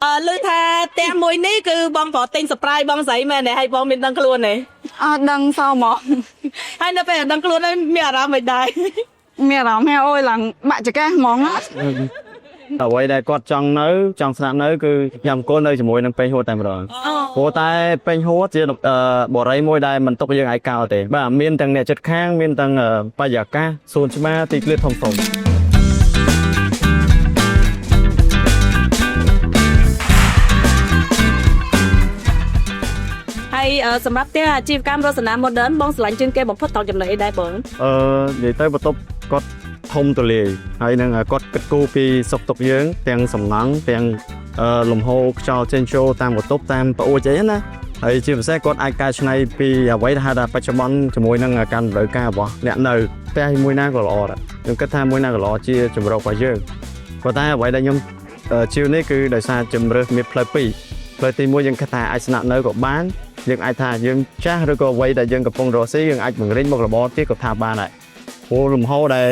លើថាតែមួយនេះគឺបងប្រុសទិញ surprise បងស្រីមែនទេហើយបងមានដឹងខ្លួនទេអត់ដឹងសោះហ្មងហើយនៅពេលដឹងខ្លួនហើយមានអារម្មណ៍មិនដែរមានអារម្មណ៍ហែអូយឡើងបាក់ចង្កេះហ្មងអ្វីដែលគាត់ចង់ស្នាក់នៅគឺខ្ញុំគោលនៅជាមួយនឹងពេញហួតតែម្ដងព្រោះតែពេញហួតជាបរិយាមួយដែលមិនទុកយើងឯកោទេបាទមានទាំងអ្នកចិត្តខាងមានទាំងបរិយាកាសសួនច្បារទីធ្លាធំហើយសម្រាប់អាជីវកម្មរចនា modern បងឆ្លាញ់ជាងគេបំផុតតចំណុចអីដែរបងនិយាយទៅបន្ទប់គាត់ធំទូលាយហើយនឹងគាត់គិតគូរពីសុខទុក្ខយើងទាំងសំណង់ទាំងលំហូរខ្យល់ចេញចូលតាមបន្ទប់តាមប្អួចអីណាហើយជាពិសេសគាត់អាចកែច្នៃពីអ្វីដែលហៅថាបច្ចុប្បន្នជាមួយនឹងការតម្រូវការរបស់អ្នកនៅផ្ទះមួយណាក៏ល្អដែរខ្ញុំគិតថាមួយណាក៏ល្អជាជំរករបស់យើងប៉ុន្តែអ្វីដែលខ្ញុំជឿនេះគឺដោយសារជំរើសមានផ្លូវពីរផ្លូវទី1យើងគិតថាអាចស្នាក់នៅក៏បានយើងអាចថាយើងចាស់ឬក៏អ្វីដែលយើងកំពុងរកស៊ីយើងអាចបង្រៀនមុខរបរទៀតក៏ថាបានដែរព្រោះលំហដែល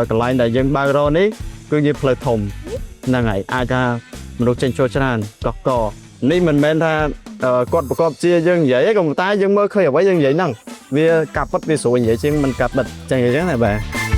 កន្លែងដែលយើងបើករកនេះគឺជាផ្លូវធំហ្នឹងហើយអាចថាមនុស្សចេញចូលច្រើនកនេះមិនមែនថាគាត់ប្រកបជាយើងនិយាយទេក៏តែយើងមើលឃើញអ្វីយើងនិយាយហ្នឹងវាកាប់ពិតវាស្រួលនិយាយជាងមិនកាប់បិទចឹងអញ្ចឹងណាបាទ